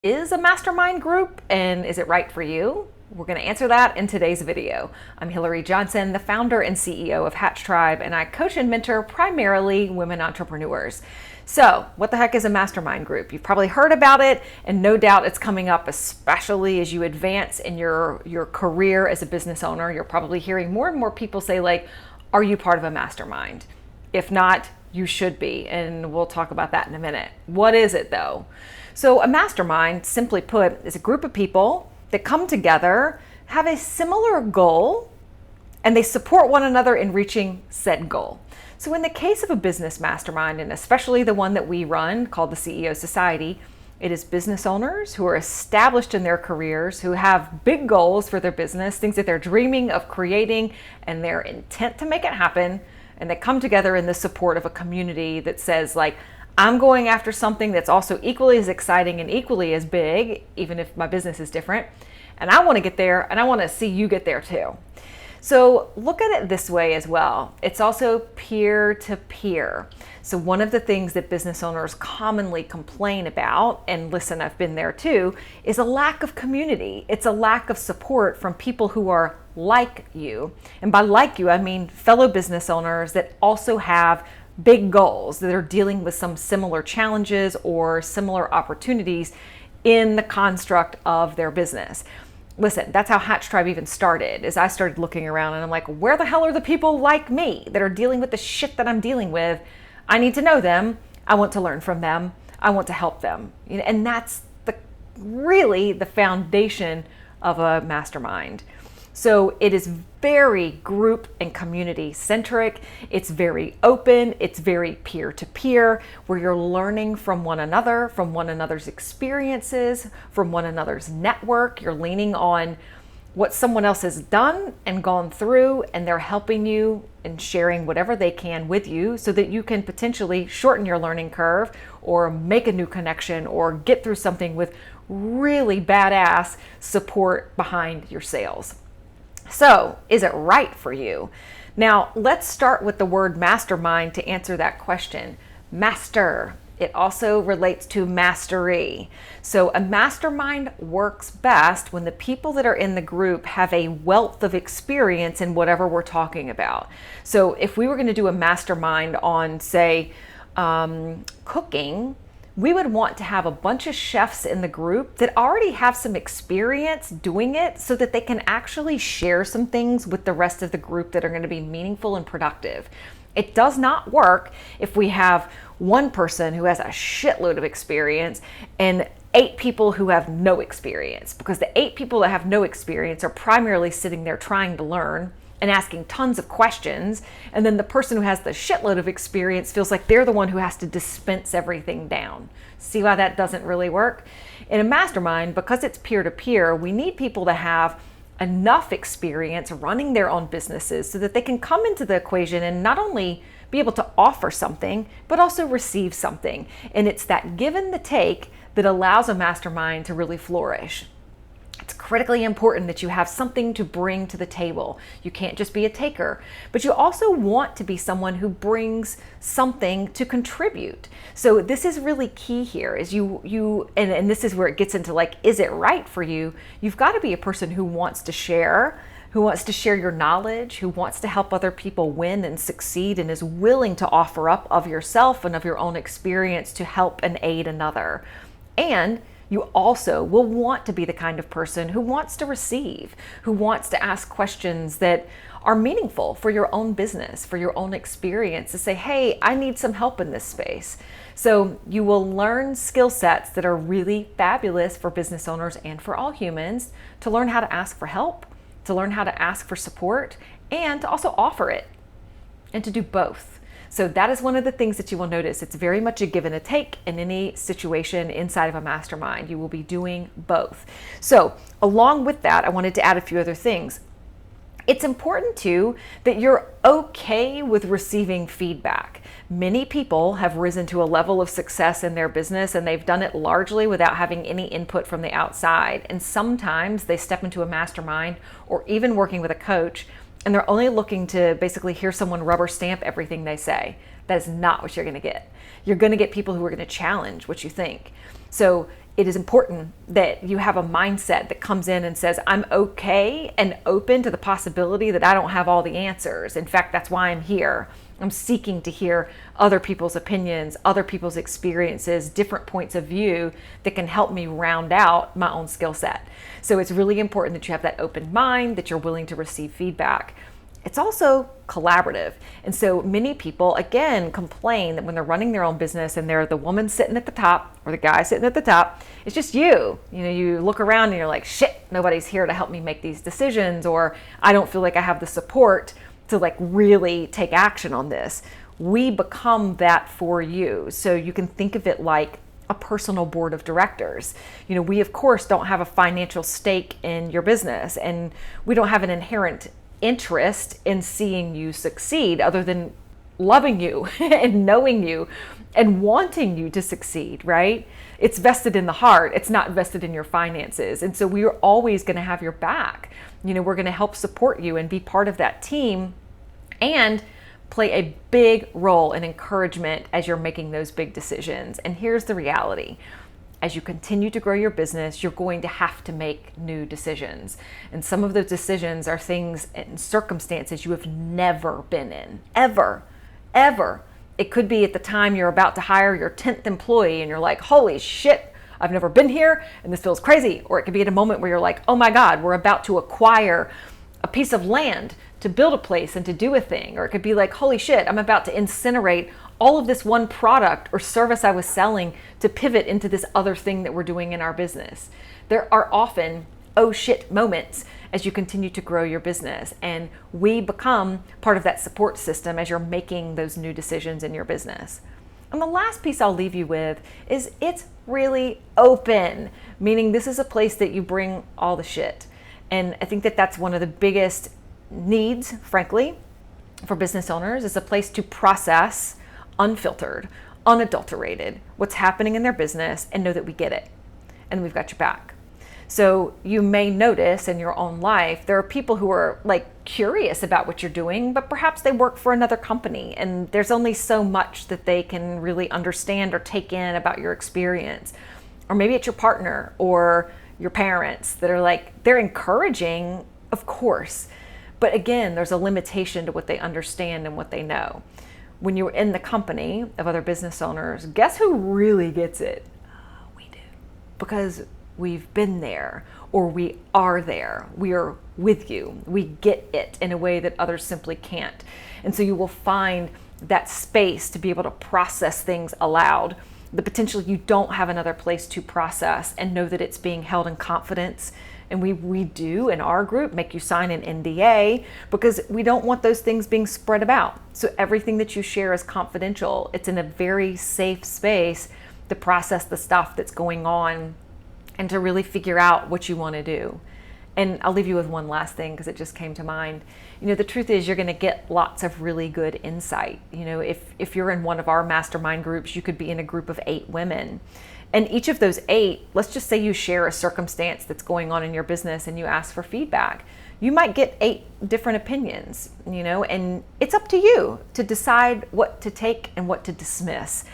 Is a mastermind group, and is it right for you? We're going to answer that in today's video. I'm Hillary Johnson, the founder and CEO of Hatch Tribe, and I coach and mentor primarily women entrepreneurs. So, what the heck is a mastermind group? You've probably heard about it, and no doubt it's coming up, especially as you advance in your career as a business owner. You're probably hearing more and more people say, like, are you part of a mastermind? If not, you should be, and we'll talk about that in a minute. What is it though? So a mastermind, simply put, is a group of people that come together, have a similar goal, and they support one another in reaching said goal. So in the case of a business mastermind, and especially the one that we run called the CEO Society, it is business owners who are established in their careers, who have big goals for their business, things that they're dreaming of creating, and their intent to make it happen. And they come together in the support of a community that says, like, I'm going after something that's also equally as exciting and equally as big, even if my business is different. And I want to get there, and I want to see you get there too. So look at it this way as well. It's also peer-to-peer. So one of the things that business owners commonly complain about, and listen, I've been there too, is a lack of community. It's a lack of support from people who are like you. And by like you, I mean fellow business owners that also have big goals, that are dealing with some similar challenges or similar opportunities in the construct of their business. Listen, that's how Hatch Tribe even started, is I started looking around and I'm like, where the hell are the people like me that are dealing with the shit that I'm dealing with? I need to know them. I want to learn from them. I want to help them. And that's really the foundation of a mastermind. So it is very group and community centric. It's very open. It's very peer-to-peer, where you're learning from one another, from one another's experiences, from one another's network. You're leaning on what someone else has done and gone through, and they're helping you and sharing whatever they can with you so that you can potentially shorten your learning curve or make a new connection or get through something with really badass support behind your sales. So, is it right for you? Now, let's start with the word mastermind to answer that question. Master. It also relates to mastery. So, a mastermind works best when the people that are in the group have a wealth of experience in whatever we're talking about. So, if we were going to do a mastermind on, say, cooking, we would want to have a bunch of chefs in the group that already have some experience doing it so that they can actually share some things with the rest of the group that are going to be meaningful and productive. It does not work if we have one person who has a shitload of experience and 8 people who have no experience, because the 8 people that have no experience are primarily sitting there trying to learn and asking tons of questions, and then the person who has the shitload of experience feels like they're the one who has to dispense everything down. See why that doesn't really work? In a mastermind, because it's peer-to-peer, we need people to have enough experience running their own businesses so that they can come into the equation and not only be able to offer something, but also receive something. And it's that give and the take that allows a mastermind to really flourish. It's critically important that you have something to bring to the table. You can't just be a taker, but you also want to be someone who brings something to contribute. So this is really key here, is and this is where it gets into, like, is it right for you? You've got to be a person who wants to share your knowledge, who wants to help other people win and succeed, and is willing to offer up of yourself and of your own experience to help and aid another. And you also will want to be the kind of person who wants to receive, who wants to ask questions that are meaningful for your own business, for your own experience, to say, hey, I need some help in this space. So you will learn skill sets that are really fabulous for business owners and for all humans, to learn how to ask for help, to learn how to ask for support, and to also offer it, and to do both. So that is one of the things that you will notice. It's very much a give and a take in any situation inside of a mastermind. You will be doing both. So along with that, I wanted to add a few other things. It's important too that you're okay with receiving feedback. Many people have risen to a level of success in their business, and they've done it largely without having any input from the outside. And sometimes they step into a mastermind or even working with a coach, and they're only looking to basically hear someone rubber stamp everything they say. That is not what you're going to get. You're going to get people who are going to challenge what you think. So it is important that you have a mindset that comes in and says, I'm okay and open to the possibility that I don't have all the answers. In fact, that's why I'm here. I'm seeking to hear other people's opinions, other people's experiences, different points of view that can help me round out my own skill set. So it's really important that you have that open mind, that you're willing to receive feedback. It's also collaborative. And so many people, again, complain that when they're running their own business and they're the woman sitting at the top or the guy sitting at the top, it's just you. You look around and you're like, shit, nobody's here to help me make these decisions, or I don't feel like I have the support to like really take action on this. We become that for you. So you can think of it like a personal board of directors. We of course don't have a financial stake in your business, and we don't have an inherent interest in seeing you succeed other than loving you and knowing you and wanting you to succeed, right? It's vested in the heart. It's not vested in your finances. And so we are always going to have your back. We're going to help support you and be part of that team and play a big role in encouragement as you're making those big decisions. And here's the reality. As you continue to grow your business, you're going to have to make new decisions. And some of those decisions are things and circumstances you have never been in, ever. It could be at the time you're about to hire your 10th employee and you're like, holy shit, I've never been here and this feels crazy. Or it could be at a moment where you're like, oh my God, we're about to acquire a piece of land to build a place and to do a thing. Or it could be like, holy shit, I'm about to incinerate all of this one product or service I was selling to pivot into this other thing that we're doing in our business. There are often oh shit moments as you continue to grow your business, and we become part of that support system as you're making those new decisions in your business. And the last piece I'll leave you with is it's really open, meaning this is a place that you bring all the shit. And I think that that's one of the biggest needs, frankly, for business owners, is a place to process unfiltered, unadulterated, what's happening in their business, and know that we get it and we've got your back. So you may notice in your own life, there are people who are like curious about what you're doing, but perhaps they work for another company and there's only so much that they can really understand or take in about your experience. Or maybe it's your partner or your parents that are like, they're encouraging, of course, but again, there's a limitation to what they understand and what they know. When you're in the company of other business owners, guess who really gets it? We do. Because we've been there, or we are there. We are with you. We get it in a way that others simply can't. And so you will find that space to be able to process things aloud, the potential you don't have another place to process, and know that it's being held in confidence. And we do in our group make you sign an NDA because we don't want those things being spread about. So everything that you share is confidential. It's in a very safe space to process the stuff that's going on and to really figure out what you want to do. And I'll leave you with one last thing because it just came to mind. The truth is you're going to get lots of really good insight. If you're in one of our mastermind groups, you could be in a group of 8 women. And each of those 8, let's just say you share a circumstance that's going on in your business and you ask for feedback. You might get 8 different opinions, and it's up to you to decide what to take and what to dismiss.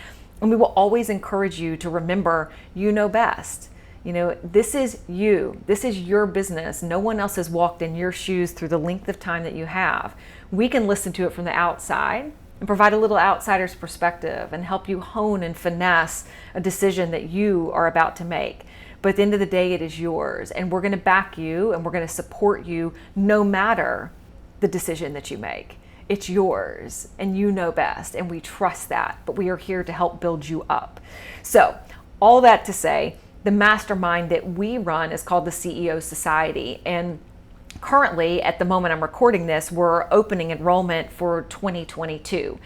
And we will always encourage you to remember, you know best. This is you. This is your business. No one else has walked in your shoes through the length of time that you have. We can listen to it from the outside and provide a little outsider's perspective and help you hone and finesse a decision that you are about to make. But at the end of the day, it is yours, and we're going to back you and we're going to support you no matter the decision that you make. It's yours and you know best, and we trust that, but we are here to help build you up. So all that to say, the mastermind that we run is called the CEO Society, and currently, at the moment I'm recording this, we're opening enrollment for 2022.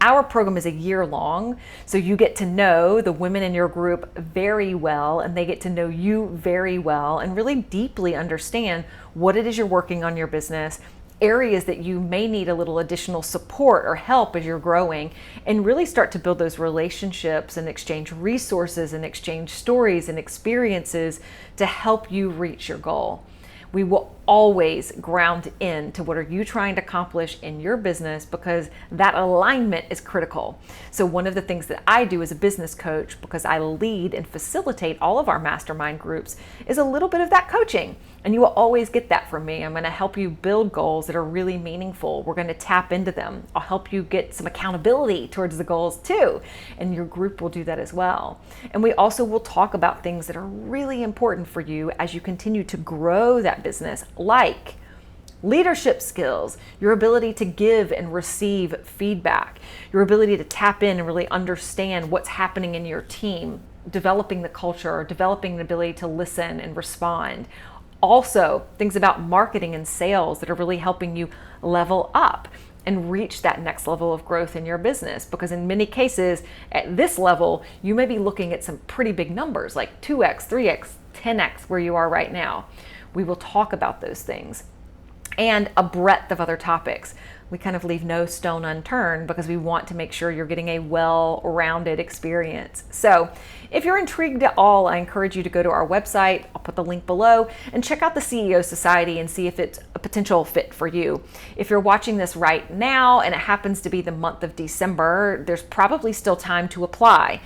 Our program is a year long, so you get to know the women in your group very well, and they get to know you very well and really deeply understand what it is you're working on your business, areas that you may need a little additional support or help as you're growing, and really start to build those relationships and exchange resources and exchange stories and experiences to help you reach your goal. We will always ground into what are you trying to accomplish in your business, because that alignment is critical. So one of the things that I do as a business coach, because I lead and facilitate all of our mastermind groups, is a little bit of that coaching. And you will always get that from me. I'm going to help you build goals that are really meaningful. We're going to tap into them. I'll help you get some accountability towards the goals too. And your group will do that as well. And we also will talk about things that are really important for you as you continue to grow that business, like leadership skills, your ability to give and receive feedback, your ability to tap in and really understand what's happening in your team, developing the culture, developing the ability to listen and respond. Also, things about marketing and sales that are really helping you level up and reach that next level of growth in your business. Because in many cases, at this level, you may be looking at some pretty big numbers, like 2x, 3x, 10x where you are right now. We will talk about those things and a breadth of other topics. We kind of leave no stone unturned because we want to make sure you're getting a well-rounded experience. So if you're intrigued at all, I encourage you to go to our website. I'll put the link below and check out the CEO Society and see if it's a potential fit for you. If you're watching this right now and it happens to be the month of December, there's probably still time to apply.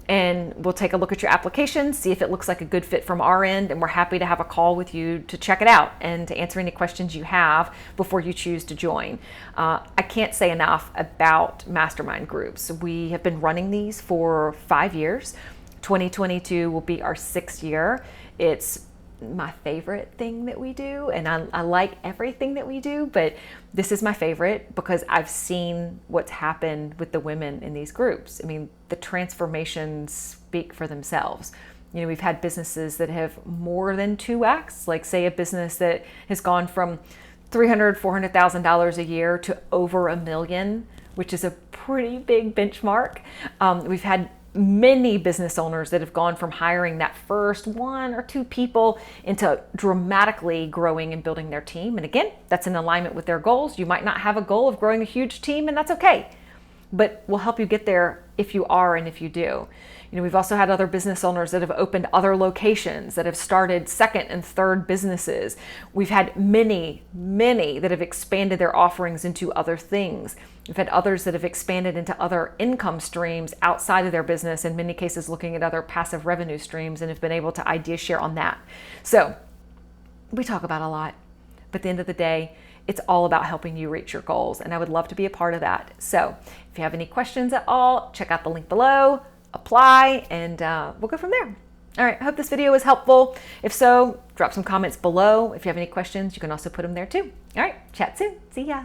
And we'll take a look at your application, see if it looks like a good fit from our end, and we're happy to have a call with you to check it out and to answer any questions you have before you choose to join. I can't say enough about mastermind groups. We have been running these for 5 years. 2022 will be our 6th year. It's my favorite thing that we do, and I like everything that we do, but this is my favorite because I've seen what's happened with the women in these groups. I mean, the transformations speak for themselves. You know, we've had businesses that have more than 2x, like say a business that has gone from $300,000, $400,000 a year to over $1 million, which is a pretty big benchmark. We've had many business owners that have gone from hiring that first 1 or 2 people into dramatically growing and building their team. And again, that's in alignment with their goals. You might not have a goal of growing a huge team, and that's okay. But we'll help you get there if you are and if you do. You know, we've also had other business owners that have opened other locations, that have started 2nd and 3rd businesses. We've had many that have expanded their offerings into other things. We've had others that have expanded into other income streams outside of their business, in many cases looking at other passive revenue streams, and have been able to idea share on that. So we talk about a lot, but at the end of the day, it's all about helping you reach your goals, and I would love to be a part of that. So if you have any questions at all, check out the link below, apply, and we'll go from there. All right, I hope this video was helpful. If so, drop some comments below. If you have any questions, you can also put them there too. All right, chat soon. See ya.